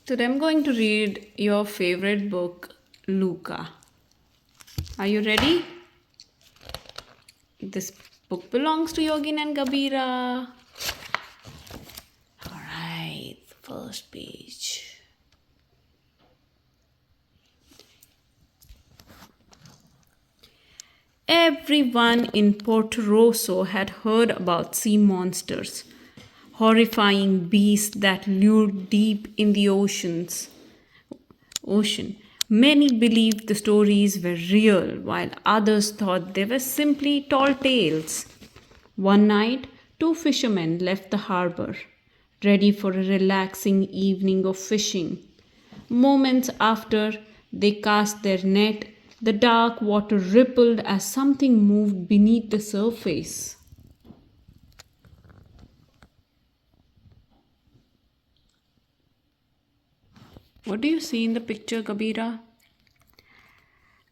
Today I'm going to read your favorite book, Luca. Are you ready? This book belongs to Yogin and Gabira. Alright, first page. Everyone in Porto Rosso had heard about sea monsters, horrifying beasts that lured deep in the ocean. Many believed the stories were real, while others thought they were simply tall tales. One night, two fishermen left the harbor, ready for a relaxing evening of fishing. Moments after they cast their net, the dark water rippled as something moved beneath the surface. What do you see in the picture, Kabira?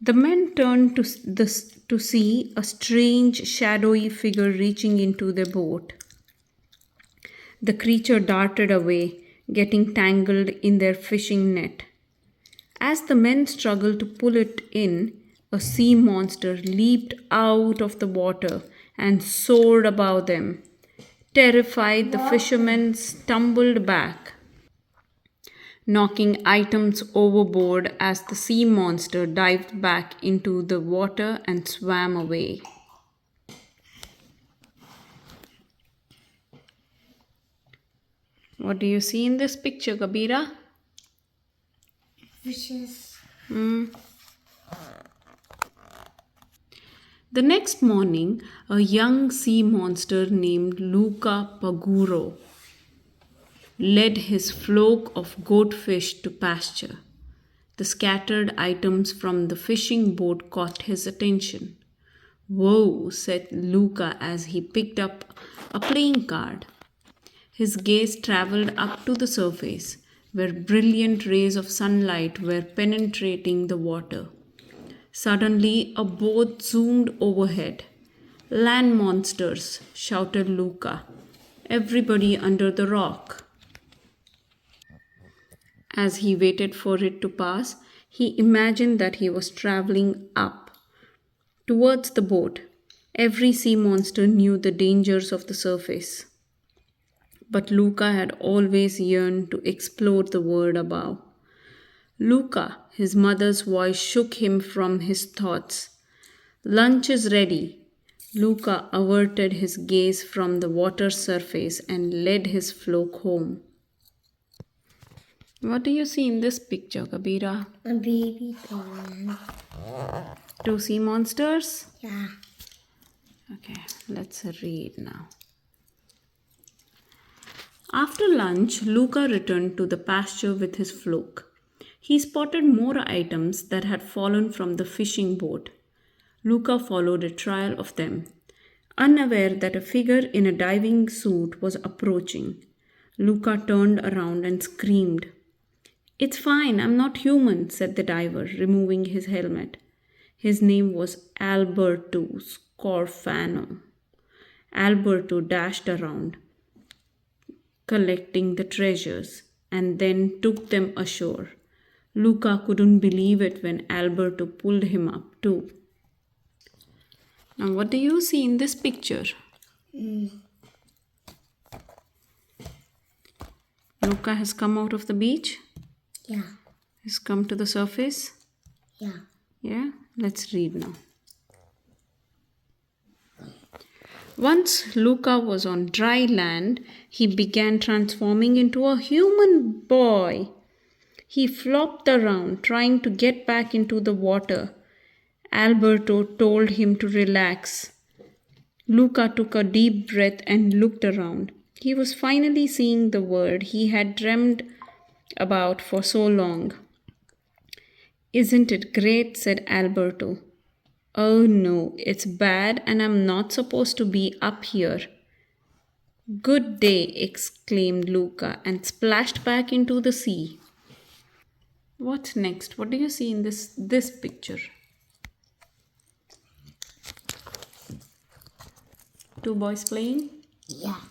The men turned to see a strange, shadowy figure reaching into their boat. The creature darted away, getting tangled in their fishing net. As the men struggled to pull it in, a sea monster leaped out of the water and soared above them. Terrified, the fishermen stumbled back, knocking items overboard as the sea monster dived back into the water and swam away. What do you see in this picture, Kabira? Fishes. The next morning, a young sea monster named Luca Paguro led his flock of goldfish to pasture. The scattered items from the fishing boat caught his attention. "Whoa," said Luca as he picked up a playing card. His gaze traveled up to the surface, where brilliant rays of sunlight were penetrating the water. Suddenly, a boat zoomed overhead. "Land monsters," shouted Luca. "Everybody under the rock." As he waited for it to pass, he imagined that he was traveling up towards the boat. Every sea monster knew the dangers of the surface, but Luca had always yearned to explore the world above. "Luca," his mother's voice shook him from his thoughts. "Lunch is ready." Luca averted his gaze from the water's surface and led his flock home. What do you see in this picture, Kabira? A baby pond. Two sea monsters? Yeah. Okay, let's read now. After lunch, Luca returned to the pasture with his flock. He spotted more items that had fallen from the fishing boat. Luca followed a trail of them, unaware that a figure in a diving suit was approaching. Luca turned around and screamed. "It's fine, I'm not human," said the diver, removing his helmet. His name was Alberto Scorfano. Alberto dashed around, collecting the treasures, and then took them ashore. Luca couldn't believe it when Alberto pulled him up too. Now, what do you see in this picture? Luca has come out of the beach. Yeah. He's come to the surface. Yeah. Yeah, let's read now. Once Luca was on dry land, he began transforming into a human boy. He flopped around, trying to get back into the water. Alberto told him to relax. Luca took a deep breath and looked around. He was finally seeing the world he had dreamed about for so long. "Isn't it great?" said Alberto. "Oh no, it's bad and I'm not supposed to be up here." "Good day," exclaimed Luca and splashed back into the sea. What's next? What do you see in this picture? Two boys playing? Yeah.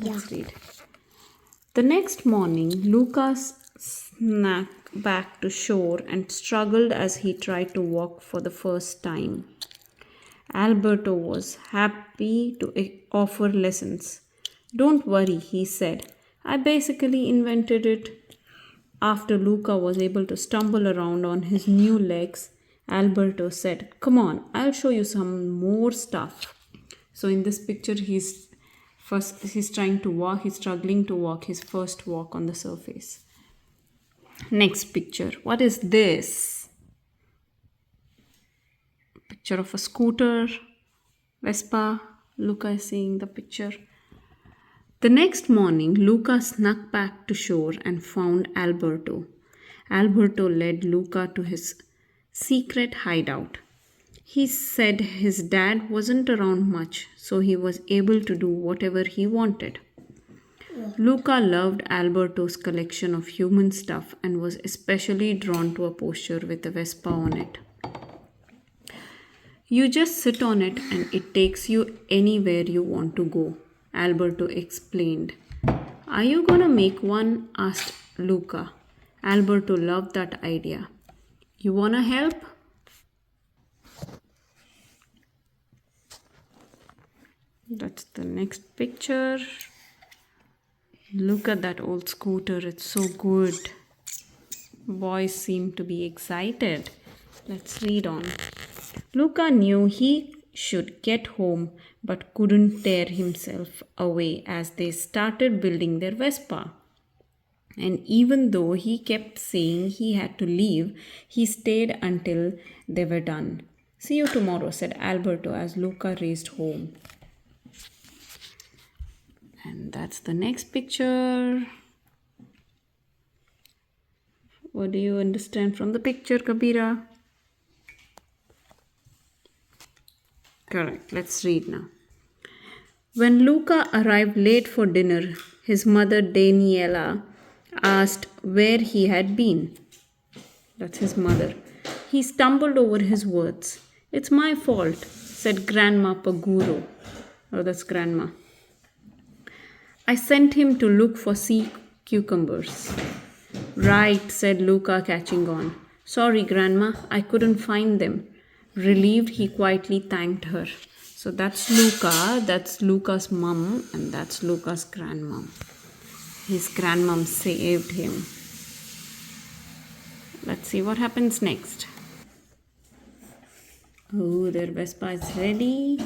Let's read. The next morning, Luca snuck back to shore and struggled as he tried to walk for the first time. Alberto was happy to offer lessons. Don't worry, he said. I basically invented it. After Luca was able to stumble around on his new legs, Alberto said, come on, I'll show you some more stuff. So in this picture, he's trying to walk, he's struggling to walk his first walk on the surface. Next picture. What is this? Picture of a scooter, Vespa. Luca is seeing the picture. The next morning, Luca snuck back to shore and found Alberto. Alberto led Luca to his secret hideout. He said his dad wasn't around much, so he was able to do whatever he wanted. Luca loved Alberto's collection of human stuff and was especially drawn to a poster with a Vespa on it. You just sit on it and it takes you anywhere you want to go, Alberto explained. Are you gonna make one? Asked Luca. Alberto loved that idea. You wanna help? That's the next picture. Look at that old scooter, it's so good. Boys seem to be excited. Let's read on. Luca knew he should get home but couldn't tear himself away as they started building their Vespa. And even though he kept saying he had to leave, he stayed until they were done. See you tomorrow, said Alberto as Luca raced home. And that's the next picture. What do you understand from the picture, Kabira? Correct. Let's read now. When Luca arrived late for dinner, his mother Daniela asked where he had been. That's his mother. He stumbled over his words. It's my fault, said Grandma Paguro. Oh, that's Grandma. I sent him to look for sea cucumbers. Right, said Luca, catching on. Sorry, Grandma, I couldn't find them. Relieved, he quietly thanked her. So that's Luca's mum, and that's Luca's grandmom. His grandmom saved him. Let's see what happens next. Oh, their Vespa is ready.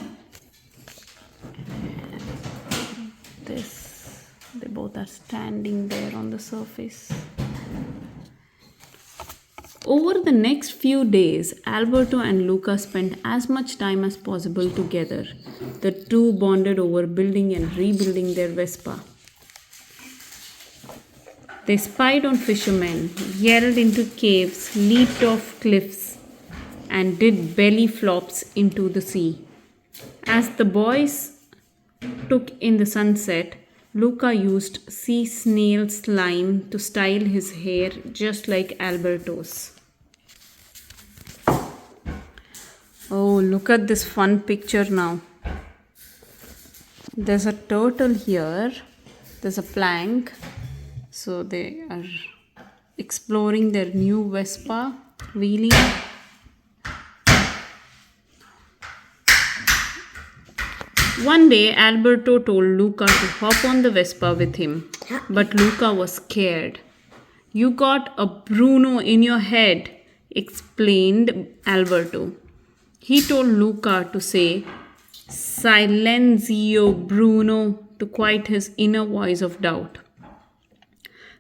They both are standing there on the surface. Over the next few days, Alberto and Luca spent as much time as possible together. The two bonded over building and rebuilding their Vespa. They spied on fishermen, yelled into caves, leaped off cliffs, and did belly flops into the sea. As the boys took in the sunset, Luca used sea snail slime to style his hair just like Alberto's. Oh, look at this fun picture now. There's a turtle here. There's a plank. So they are exploring their new Vespa, wheeling. One day, Alberto told Luca to hop on the Vespa with him, but Luca was scared. You got a Bruno in your head, explained Alberto. He told Luca to say, Silenzio Bruno, to quiet his inner voice of doubt.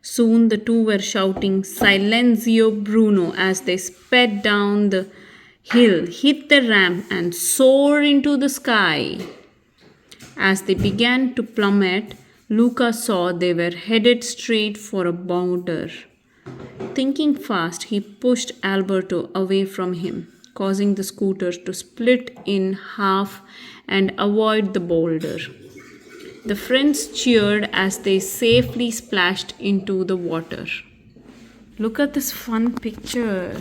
Soon the two were shouting Silenzio Bruno as they sped down the hill, hit the ramp, and soared into the sky. As they began to plummet, Luca saw they were headed straight for a boulder. Thinking fast, he pushed Alberto away from him, causing the scooter to split in half and avoid the boulder. The friends cheered as they safely splashed into the water. Look at this fun picture.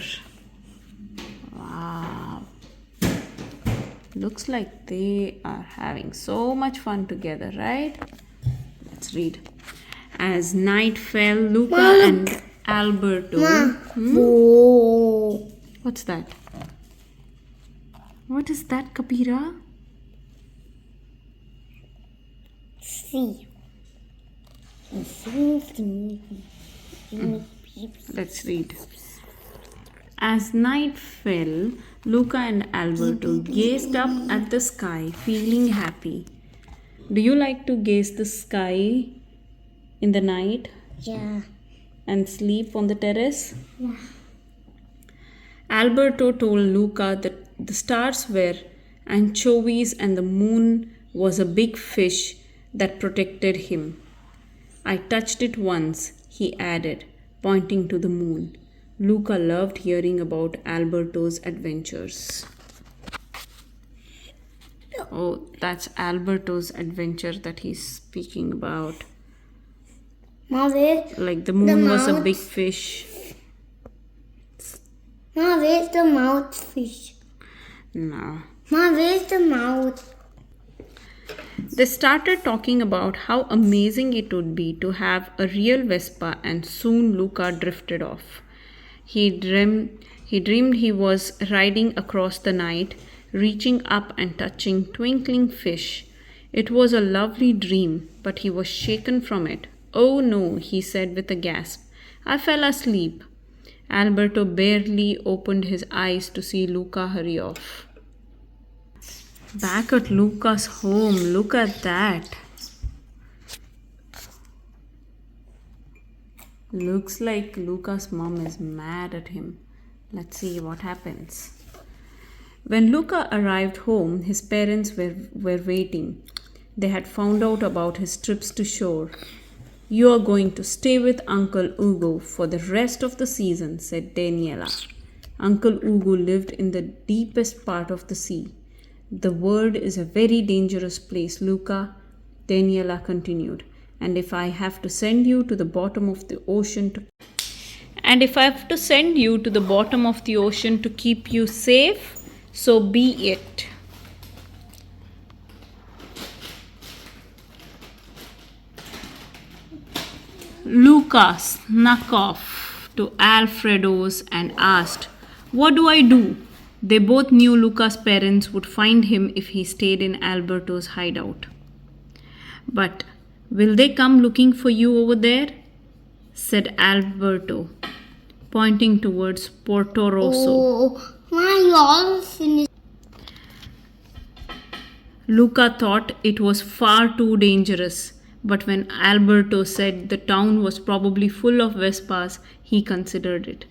Wow. Looks like they are having so much fun together, right? Let's read. As night fell, Luca and Alberto. Whoa. What's that? What is that, Kabira? See. Let's read. As night fell, Luca and Alberto gazed up at the sky, feeling happy. Do you like to gaze the sky in the night Yeah. and sleep on the terrace? Yeah. Alberto told Luca that the stars were anchovies and the moon was a big fish that protected him. I touched it once, he added, pointing to the moon. Luca loved hearing about Alberto's adventures. Oh, that's Alberto's adventure that he's speaking about. Ma, where Like the moon was a mouth? big fish. Ma, where's the mouth fish? No. Ma, where's the mouth? They started talking about how amazing it would be to have a real Vespa, and soon Luca drifted off. He dreamed he was riding across the night, reaching up and touching twinkling fish. It was a lovely dream, but he was shaken from it. Oh no, he said with a gasp. I fell asleep. Alberto barely opened his eyes to see Luca hurry off. Back at Luca's home, look at that. Looks like Luca's mom is mad at him. Let's see what happens. When Luca arrived home, his parents were waiting. They had found out about his trips to shore. You are going to stay with Uncle Ugo for the rest of the season, said Daniela. Uncle Ugo lived in the deepest part of the sea. The world is a very dangerous place, Luca, Daniela continued. And if I have to send you to the bottom of the ocean to keep you safe, so be it. Luca snuck off to Alfredo's and asked, What do I do? They both knew Luca's parents would find him if he stayed in Alberto's hideout. But will they come looking for you over there? Said Alberto, pointing towards Porto Rosso. Oh, ma, you all finished. Luca thought it was far too dangerous, but when Alberto said the town was probably full of Vespas, he considered it.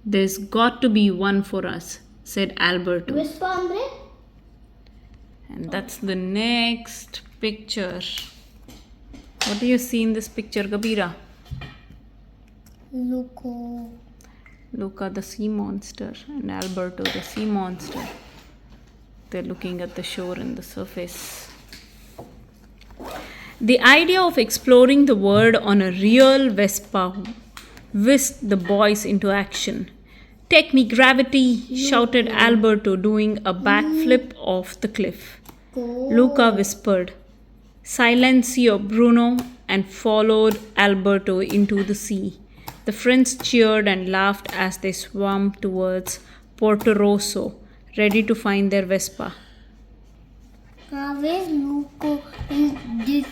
There's got to be one for us, said Alberto. Vespa, hombre? And that's the next picture. What do you see in this picture, Kabira? Luca the sea monster and Alberto the sea monster. They're looking at the shore and the surface. The idea of exploring the world on a real Vespa whisked the boys into action. Take me, gravity, shouted Alberto, doing a backflip off the cliff. Luca whispered, Silencio, Bruno, and followed Alberto into the sea. The friends cheered and laughed as they swam towards Porto Rosso, ready to find their Vespa. Where's Luca in this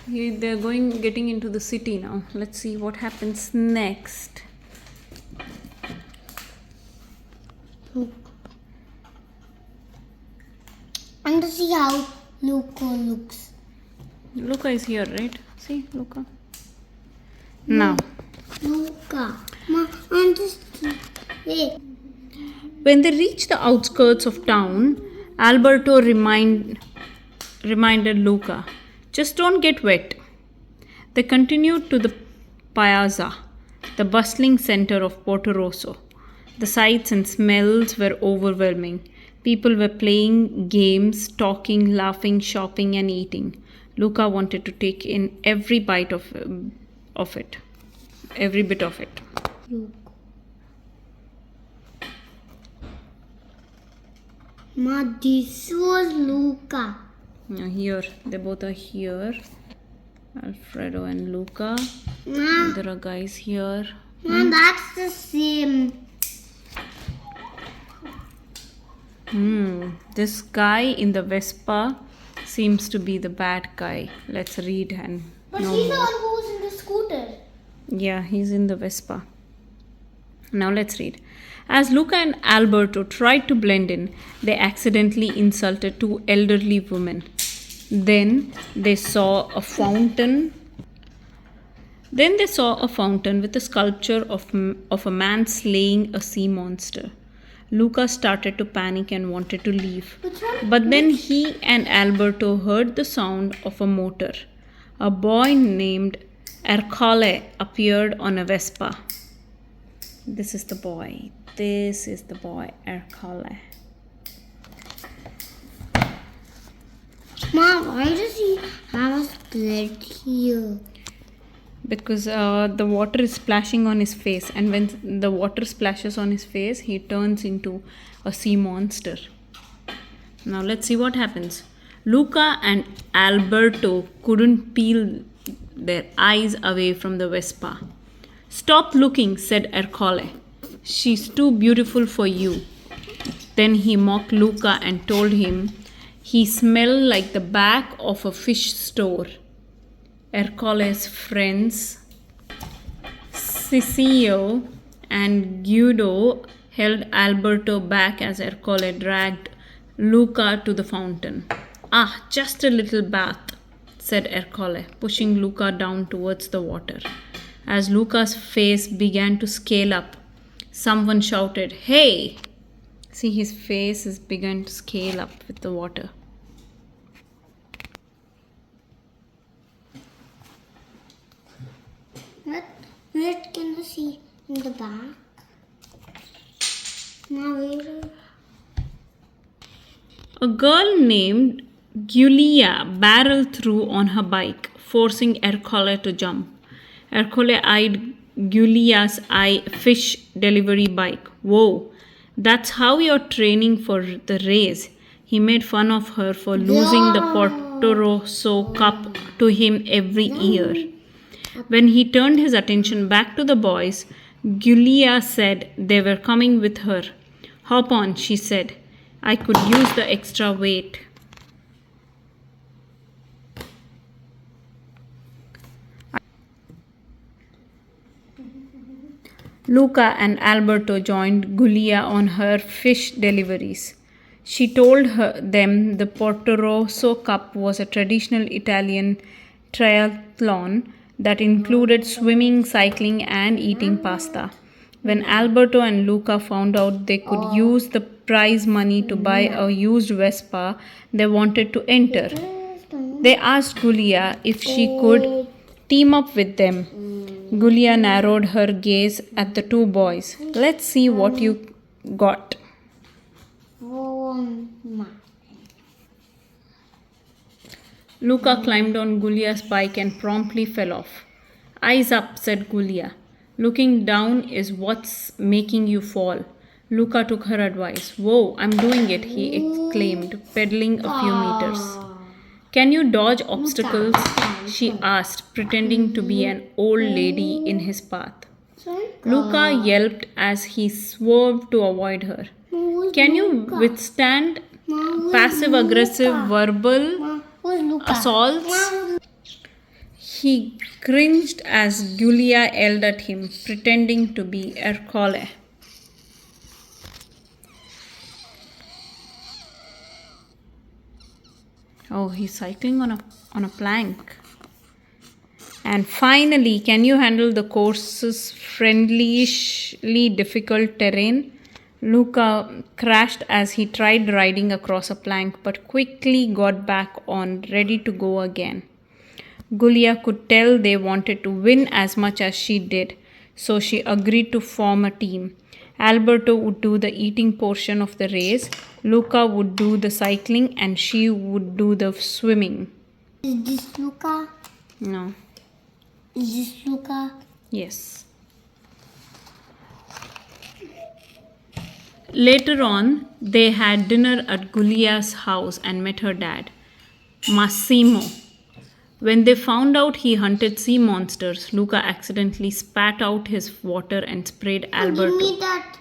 They're getting into the city now. Let's see what happens next. And to see how Luca looks. Luca is here, right? See, Luca. Now, Luca. Ma, and just wait. when they reached the outskirts of town, Alberto reminded Luca, just don't get wet. They continued to the piazza, the bustling center of Porto Rosso. The sights and smells were overwhelming. People were playing games, talking, laughing, shopping, and eating. Luca wanted to take in every bit of it. Ma, this was Luca. Now here, they both are here. Alfredo and Luca. Ma, There are guys here. that's the same. This guy in the Vespa seems to be the bad guy. Let's read and But know he's the more. one who's in the scooter. Yeah, he's in the Vespa. Now let's read. As Luca and Alberto tried to blend in, they accidentally insulted two elderly women. Then they saw a fountain. Then they saw a fountain with a sculpture of a man slaying a sea monster. Luca started to panic and wanted to leave. But then he and Alberto heard the sound of a motor. A boy named Ercole appeared on a Vespa. This is the boy. This is the boy, Ercole. Ma, why does he have a split here? Because the water is splashing on his face, and when the water splashes on his face, he turns into a sea monster. Now let's see what happens. Luca and Alberto couldn't peel their eyes away from the Vespa. Stop looking, said Ercole. She's too beautiful for you. Then he mocked Luca and told him he smelled like the back of a fish store. Ercole's friends Ciccio and Guido held Alberto back as Ercole dragged Luca to the fountain. Ah, just a little bath, said Ercole, pushing Luca down towards the water. As Luca's face began to scale up, someone shouted, Hey! See, his face is begun to scale up with the water. What can I see in the back? Ma, where? A girl named Giulia barreled through on her bike, forcing Ercole to jump. Ercole eyed Giulia's fish delivery bike. Whoa, that's how you're training for the race. He made fun of her for losing the Porto Rosso Cup to him every year. When he turned his attention back to the boys, Giulia said they were coming with her. Hop on, she said. I could use the extra weight. Luca and Alberto joined Giulia on her fish deliveries. She told them the Porto Rosso Cup was a traditional Italian triathlon that included swimming, cycling, and eating pasta. When Alberto and Luca found out they could use the prize money to buy a used Vespa, they wanted to enter. They asked Giulia if she could team up with them. Giulia narrowed her gaze at the two boys. Let's see what you got. Luca climbed on Giulia's bike and promptly fell off. Eyes up, said Giulia. Looking down is what's making you fall. Luca took her advice. Whoa, I'm doing it, he exclaimed, pedaling a few meters. Can you dodge obstacles? She asked, pretending to be an old lady in his path. Luca yelped as he swerved to avoid her. Can you withstand passive-aggressive verbal assaults? He cringed as Giulia yelled at him, pretending to be Ercole. Oh, he's cycling on a plank. And finally, can you handle the course's friendlishly difficult terrain? Luca crashed as he tried riding across a plank, but quickly got back on, ready to go again. Giulia could tell they wanted to win as much as she did, so she agreed to form a team. Alberto would do the eating portion of the race, Luca would do the cycling, and she would do the swimming. Is this Luca? No. Is this Luca? Yes. Later on, they had dinner at Giulia's house and met her dad, Massimo. When they found out he hunted sea monsters, Luca accidentally spat out his water and sprayed Give Alberto. me that.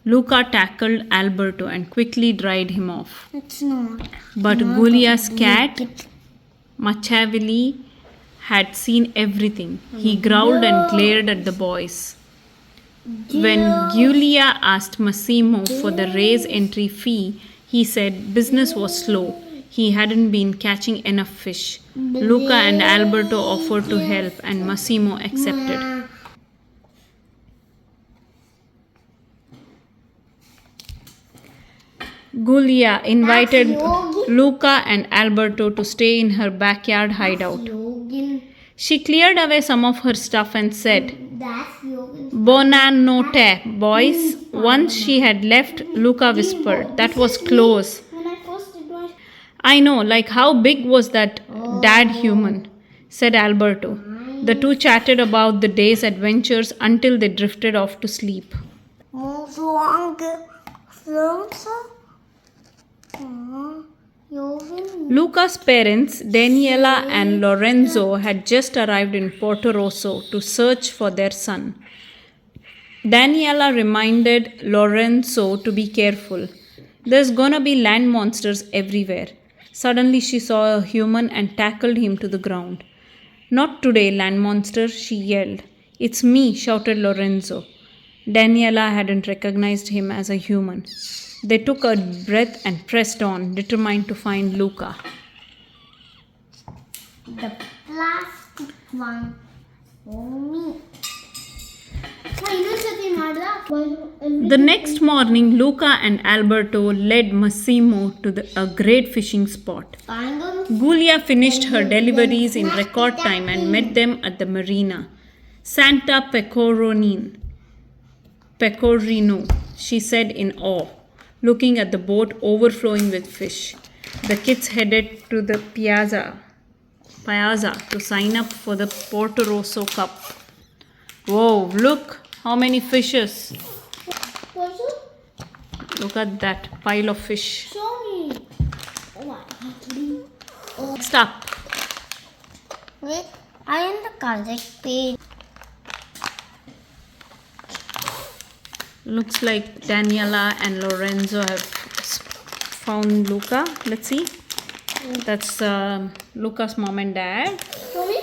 Luca tackled Alberto and quickly dried him off. It's not. But Not Giulia's a cat, blanket. Machiavelli, had seen everything. He growled and glared at the boys. When Giulia asked Massimo for the race entry fee, he said business was slow. He hadn't been catching enough fish. Luca and Alberto offered to help, and Massimo accepted. Giulia invited Luca and Alberto to stay in her backyard hideout. Yogan. She cleared away some of her stuff and said, That's Yogan. "Bonanotte, boys." Once she had left, Luca whispered, "That was close." When I first did my "I know, like how big was that dad human?" said Alberto. The two chatted about the day's adventures until they drifted off to sleep. Luca's parents, Daniela and Lorenzo, had just arrived in Porto Rosso to search for their son. Daniela reminded Lorenzo to be careful. "There's gonna be land monsters everywhere." Suddenly she saw a human and tackled him to the ground. "Not today, land monster," she yelled. "It's me," shouted Lorenzo. Daniela hadn't recognized him as a human. They took a breath and pressed on, determined to find Luca. the plastic one for me. The next morning, Luca and Alberto led Massimo to a great fishing spot. Giulia finished her deliveries in record time and met them at the marina. "Santa Pecorino," she said in awe, looking at the boat overflowing with fish. The kids headed to the piazza to sign up for the Porto Rosso Cup. "Whoa, look how many fishes. Look at that pile of fish." Show me. Stop. Wait, I am the correct page. Looks like Daniela and Lorenzo have found Luca. Let's see. That's Luca's mom and dad Show me.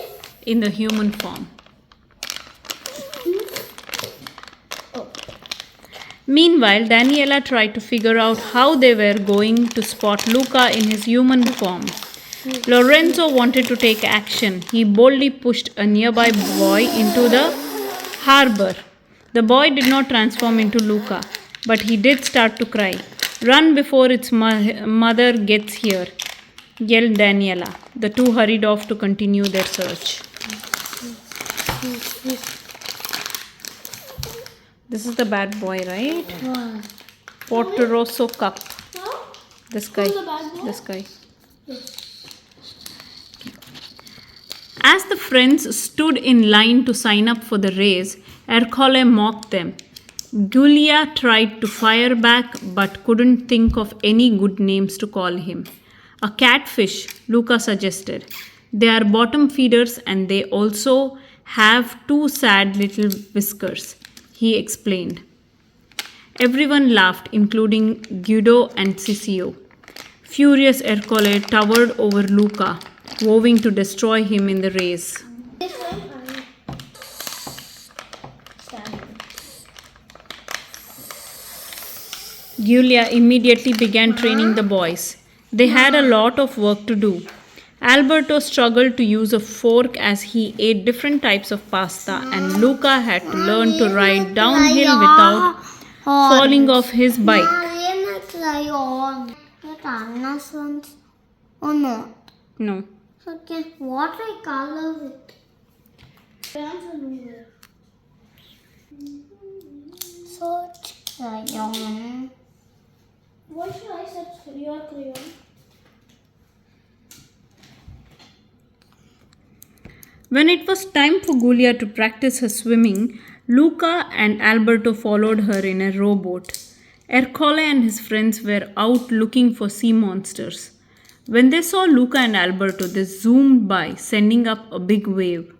in the human form. Meanwhile, Daniela tried to figure out how they were going to spot Luca in his human form. Lorenzo wanted to take action. He boldly pushed a nearby boy into the harbor. The boy did not transform into Luca, but he did start to cry. "Run before its mother gets here," yelled Daniela. The two hurried off to continue their search. This is the bad boy, right? Porto Rosso Cup. This guy. This guy. As the friends stood in line to sign up for the race, Ercole mocked them. Giulia tried to fire back but couldn't think of any good names to call him. "A catfish," Luca suggested. "They are bottom feeders and they also have two sad little whiskers," he explained. Everyone laughed, including Guido and Ciccio. Furious, Ercole towered over Luca, vowing to destroy him in the race. Giulia immediately began training the boys. They had a lot of work to do. Alberto struggled to use a fork as he ate different types of pasta, and Luca had to learn to ride downhill without falling off his bike. Or not? No. Okay, what I color it? Search crayon. What should I search your crayon? When it was time for Giulia to practice her swimming, Luca and Alberto followed her in a rowboat. Ercole and his friends were out looking for sea monsters. When they saw Luca and Alberto, they zoomed by, sending up a big wave.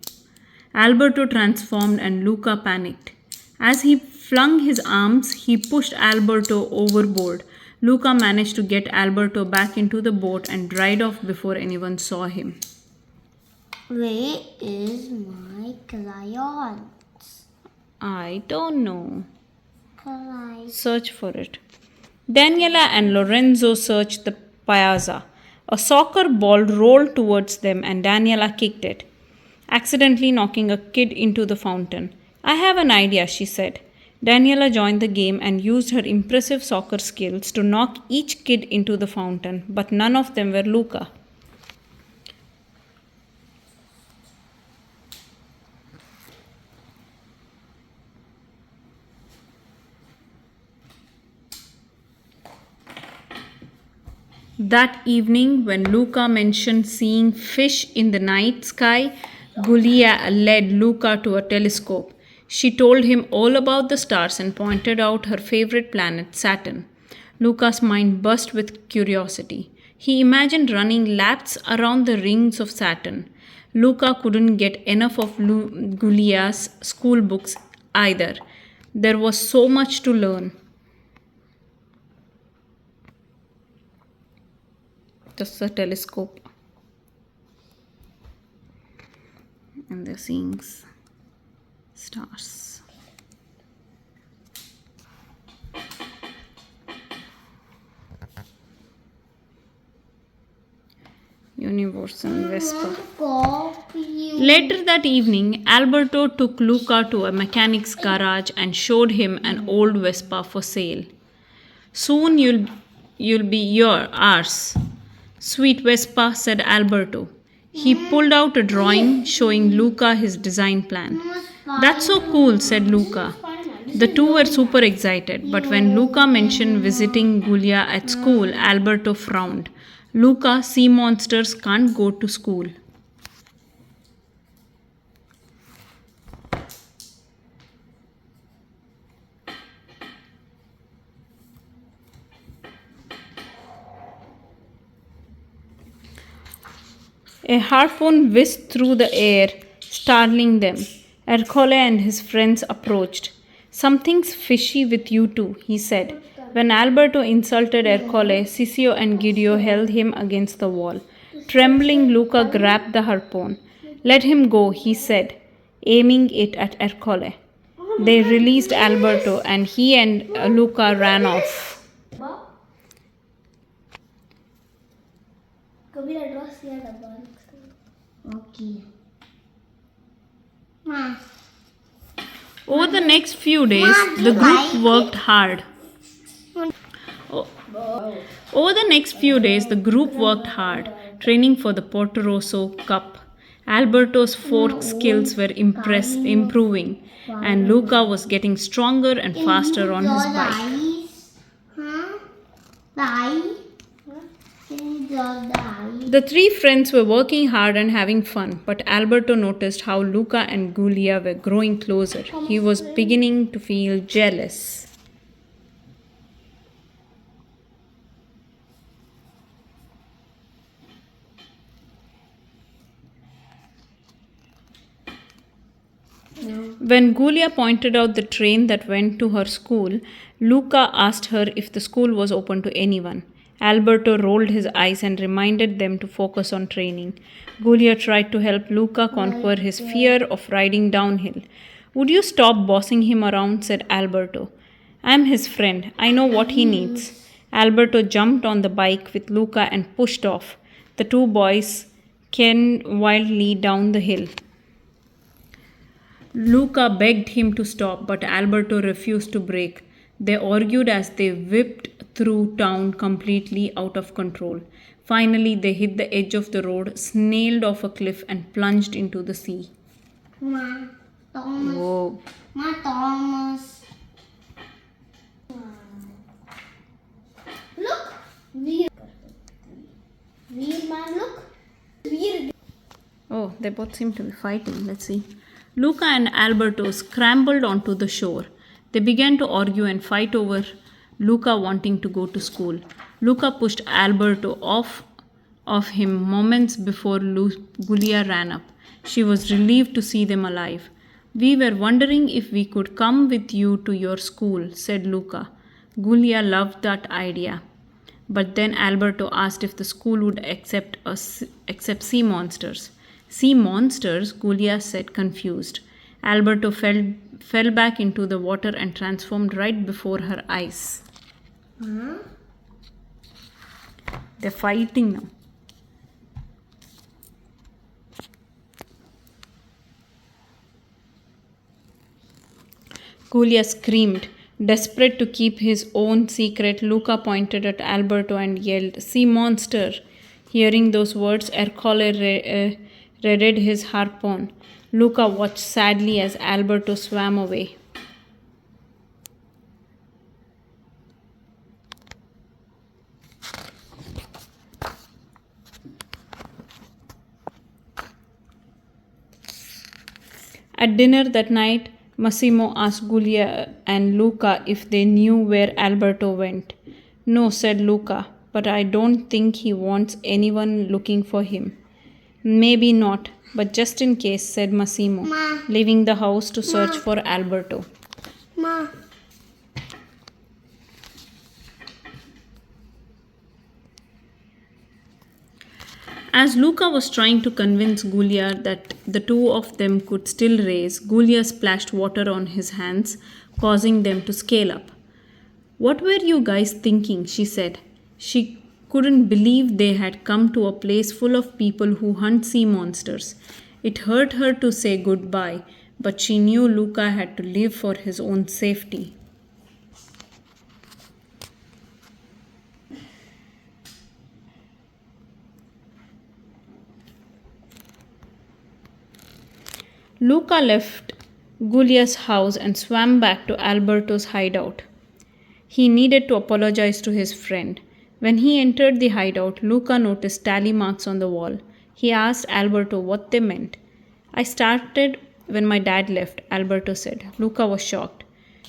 Alberto transformed and Luca panicked. As he flung his arms, he pushed Alberto overboard. Luca managed to get Alberto back into the boat and dried off before anyone saw him. Where is my crayon? I don't know. Crayon. Search for it. Daniela and Lorenzo searched the piazza. A soccer ball rolled towards them and Daniela kicked it, accidentally knocking a kid into the fountain. I have an idea, she said. Daniela joined the game and used her impressive soccer skills to knock each kid into the fountain, but none of them were Luca. That evening, when Luca mentioned seeing fish in the night sky, Giulia led Luca to a telescope. She told him all about the stars and pointed out her favorite planet, Saturn. Luca's mind burst with curiosity. He imagined running laps around the rings of Saturn. Luca couldn't get enough of Giulia's school books either. There was so much to learn. Just a telescope, and they're seeing stars. Universe and Vespa. Later that evening, Alberto took Luca to a mechanic's garage and showed him an old Vespa for sale. Soon you'll be ours. Sweet Vespa, said Alberto. He pulled out a drawing showing Luca his design plan. That's so cool, said Luca. The two were super excited, but when Luca mentioned visiting Giulia at school, Alberto frowned. Luca, sea monsters can't go to school. A harpoon whizzed through the air, startling them. Ercole and his friends approached. Something's fishy with you two, he said. When Alberto insulted Ercole, Sisio and Gidio held him against the wall. Trembling, Luca grabbed the harpoon. Let him go, he said, aiming it at Ercole. They released Alberto and he and Luca ran off. Okay. Over the next few days, the group worked hard. Over the next few days, the group worked hard, training for the Porto Rosso Cup. Alberto's fork skills were improving, and Luca was getting stronger and faster on his bike. The three friends were working hard and having fun, but Alberto noticed how Luca and Giulia were growing closer. He was beginning to feel jealous. When Giulia pointed out the train that went to her school, Luca asked her if the school was open to anyone. Alberto rolled his eyes and reminded them to focus on training. Giulia tried to help Luca conquer his fear of riding downhill. Would you stop bossing him around? Said Alberto. I'm his friend. I know what he needs. Alberto jumped on the bike with Luca and pushed off. The two boys came wildly down the hill. Luca begged him to stop, but Alberto refused to brake. They argued as they whipped through town completely out of control. Finally, they hit the edge of the road, snailed off a cliff, and plunged into the sea. Thomas. Whoa. Thomas. Look. Veer man, look. Veer. Oh, they both seem to be fighting. Let's see. Luca and Alberto scrambled onto the shore. They began to argue and fight over Luca wanting to go to school. Luca pushed Alberto off of him moments before Gulia ran up. She was relieved to see them alive. We were wondering if we could come with you to your school, said Luca. Gulia loved that idea. But then Alberto asked if the school would accept sea monsters. Sea monsters, Gulia said, confused. Alberto fell back into the water and transformed right before her eyes. They're fighting now. Gulia screamed. Desperate to keep his own secret, Luca pointed at Alberto and yelled, "Sea monster!" Hearing those words, Ercole readied his harpoon. Luca watched sadly as Alberto swam away. At dinner that night, Massimo asked Giulia and Luca if they knew where Alberto went. "No," said Luca, "but I don't think he wants anyone looking for him." "Maybe not, but just in case," said Massimo, leaving the house to search for Alberto. Ma. As Luca was trying to convince Giulia that the two of them could still race, Giulia splashed water on his hands, causing them to scale up. "What were you guys thinking?" she said. She couldn't believe they had come to a place full of people who hunt sea monsters. It hurt her to say goodbye, but she knew Luca had to leave for his own safety. Luca left Giulia's house and swam back to Alberto's hideout. He needed to apologize to his friend. When he entered the hideout, Luca noticed tally marks on the wall. He asked Alberto what they meant. "I started when my dad left," Alberto said. Luca was shocked.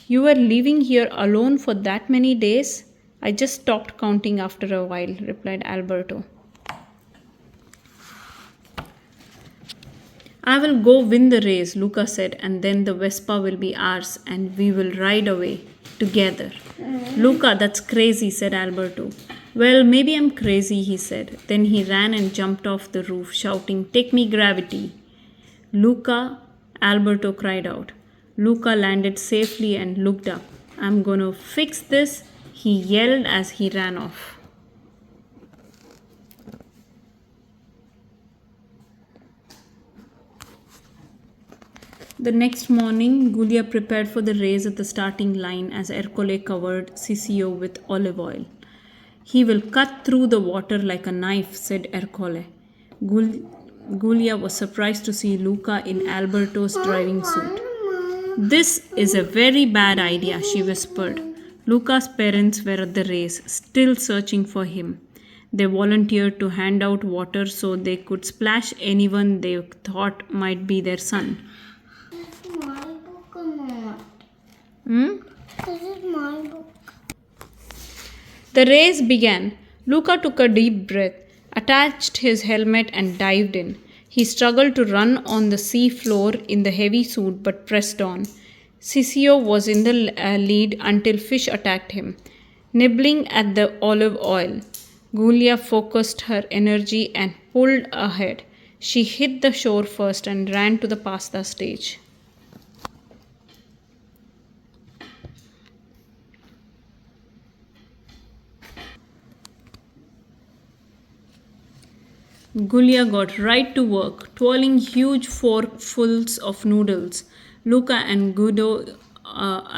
"You were living here alone for that many days?" "I just stopped counting after a while," replied Alberto. "I will go win the race," Luca said, "and then the Vespa will be ours and we will ride away together." "Luca, that's crazy," said Alberto. "Well, maybe I'm crazy," he said. Then he ran and jumped off the roof, shouting, "Take me, gravity!" "Luca," Alberto cried out. Luca landed safely and looked up. "I'm gonna fix this," he yelled as he ran off. The next morning, Giulia prepared for the race at the starting line as Ercole covered Sisio with olive oil. "He will cut through the water like a knife," said Ercole. Giulia was surprised to see Luca in Alberto's driving suit. "This is a very bad idea," she whispered. Luca's parents were at the race, still searching for him. They volunteered to hand out water so they could splash anyone they thought might be their son. My book or not? Hmm? This is my book. The race began. Luca took a deep breath, attached his helmet, and dived in. He struggled to run on the sea floor in the heavy suit but pressed on. Sisio was in the lead until fish attacked him, nibbling at the olive oil. Giulia focused her energy and pulled ahead. She hit the shore first and ran to the pasta stage. Giulia got right to work, twirling huge forkfuls of noodles. Luca and Guido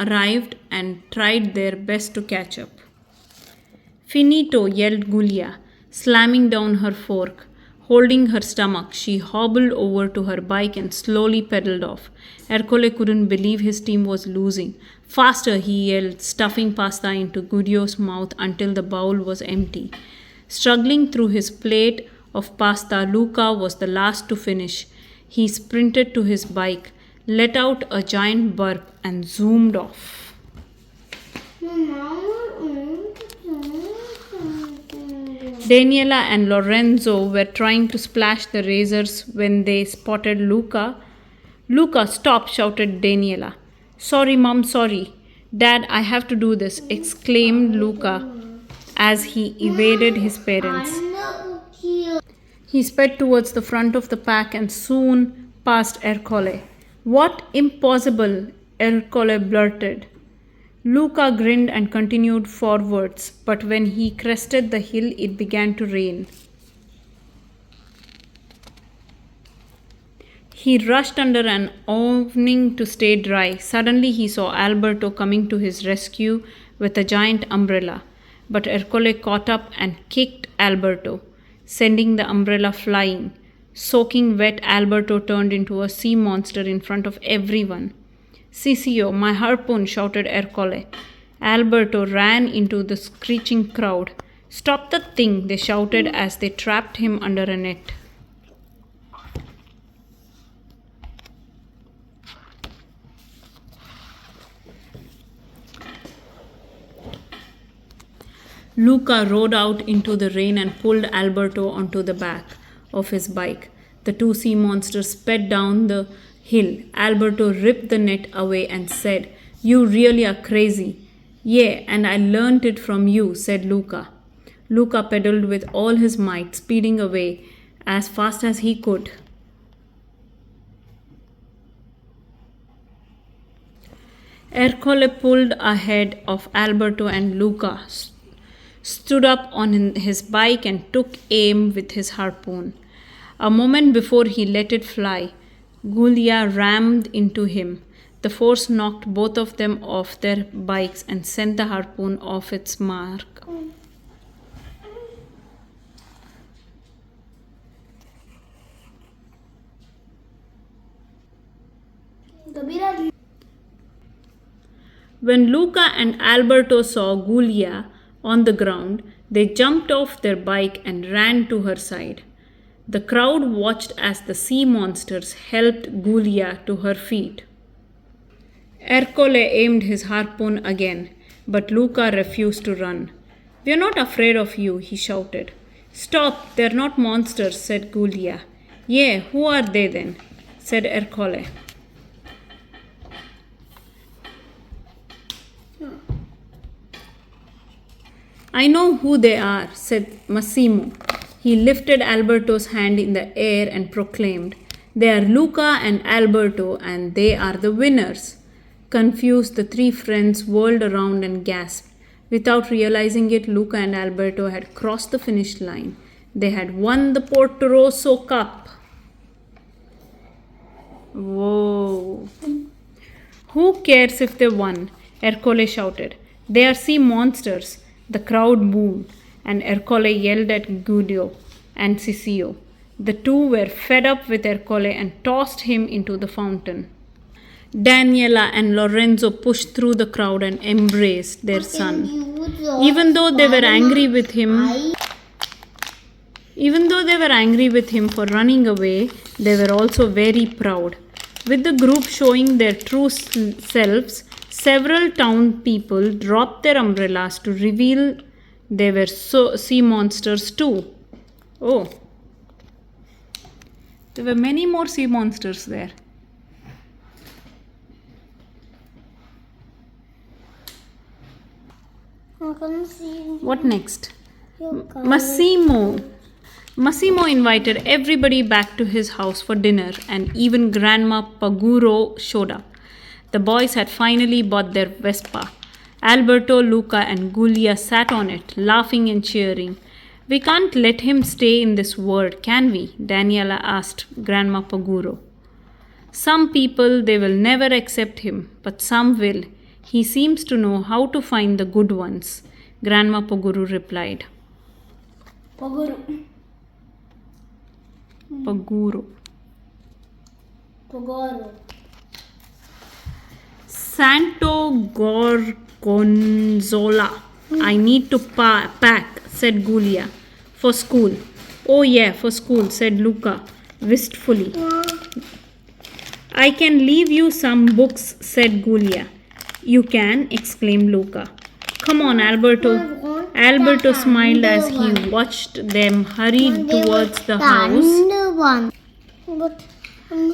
arrived and tried their best to catch up. "Finito," yelled Giulia, slamming down her fork. Holding her stomach, she hobbled over to her bike and slowly pedaled off. Ercole couldn't believe his team was losing. "Faster," he yelled, stuffing pasta into Guido's mouth until the bowl was empty. Struggling through his plate of pasta, Luca was the last to finish. He sprinted to his bike, let out a giant burp, and zoomed off. Daniela and Lorenzo were trying to splash the razors when they spotted Luca. Luca, stop, shouted Daniela. Sorry, Mom, sorry. Dad, I have to do this, exclaimed Luca as he evaded his parents. He sped towards the front of the pack and soon passed Ercole. What? Impossible, Ercole blurted. Luca grinned and continued forwards, but when he crested the hill, it began to rain. He rushed under an awning to stay dry. Suddenly, he saw Alberto coming to his rescue with a giant umbrella. But Ercole caught up and kicked Alberto, sending the umbrella flying. Soaking wet, Alberto turned into a sea monster in front of everyone. Sisio, my harpoon, shouted Ercole. Alberto ran into the screeching crowd. Stop the thing, they shouted as they trapped him under a net. Luca rode out into the rain and pulled Alberto onto the back of his bike. The two sea monsters sped down the hill. Alberto ripped the net away and said, You really are crazy. Yeah, and I learnt it from you, said Luca. Luca pedaled with all his might, speeding away as fast as he could. Ercole pulled ahead of Alberto and Luca stood up on his bike and took aim with his harpoon. A moment before he let it fly, Giulia rammed into him. The force knocked both of them off their bikes and sent the harpoon off its mark. When Luca and Alberto saw Giulia on the ground, they jumped off their bike and ran to her side. The crowd watched as the sea monsters helped Giulia to her feet. Ercole aimed his harpoon again, but Luca refused to run. We are not afraid of you, he shouted. Stop, they're not monsters, said Giulia. Yeah, who are they then? Said Ercole. I know who they are, said Massimo. He lifted Alberto's hand in the air and proclaimed, They are Luca and Alberto, and they are the winners. Confused, the three friends whirled around and gasped. Without realizing it, Luca and Alberto had crossed the finish line. They had won the Porto Rosso Cup. Whoa. Who cares if they won? Ercole shouted. They are sea monsters. The crowd boomed, and Ercole yelled at Guido and Sisio. The two were fed up with Ercole and tossed him into the fountain. Daniela and Lorenzo pushed through the crowd and embraced their son. Even though they were angry with him for running away, they were also very proud. With the group showing their true selves, several town people dropped their umbrellas to reveal they were sea monsters too. Oh, there were many more sea monsters there. What next? Massimo invited everybody back to his house for dinner, and even Grandma Paguro showed up. The boys had finally bought their Vespa. Alberto, Luca, and Giulia sat on it, laughing and cheering. We can't let him stay in this world, can we? Daniela asked Grandma Paguro. Some people, they will never accept him, but some will. He seems to know how to find the good ones, Grandma Paguro replied. Paguro. Santo Gorgonzola. I need to pack, said Giulia. For school. Oh yeah, for school, said Luca wistfully. I can leave you some books, said Giulia. You can, exclaimed Luca. Come on, Alberto. Alberto smiled as he watched them hurry towards the house. One. But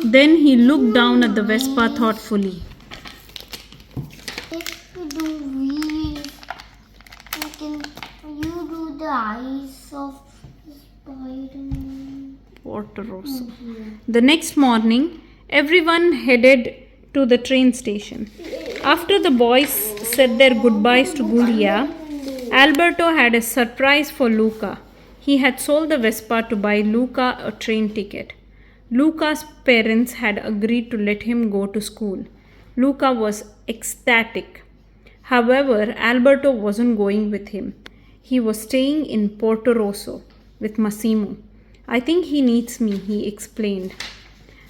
Then he looked down at the Vespa thoughtfully. if you do wheels, you do the eyes of Spider-Man. Porto Rosso. The next morning, everyone headed to the train station. After the boys said their goodbyes to Gulia, Alberto had a surprise for Luca. He had sold the Vespa to buy Luca a train ticket. Luca's parents had agreed to let him go to school. Luca was ecstatic. However, Alberto wasn't going with him. He was staying in Porto Rosso with Massimo. I think he needs me, he explained.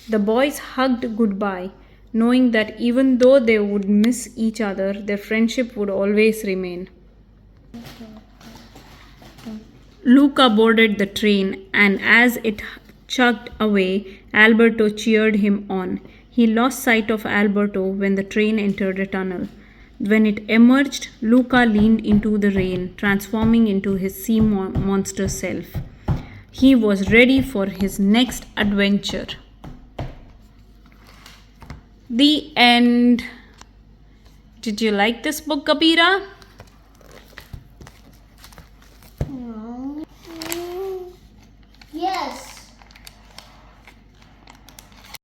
The boys hugged goodbye, knowing that even though they would miss each other, their friendship would always remain. Luca boarded the train, and as it chugged away, Alberto cheered him on. He lost sight of Alberto when the train entered a tunnel. When it emerged, Luca leaned into the rain, transforming into his sea monster self. He was ready for his next adventure. The end. Did you like this book, Kabira?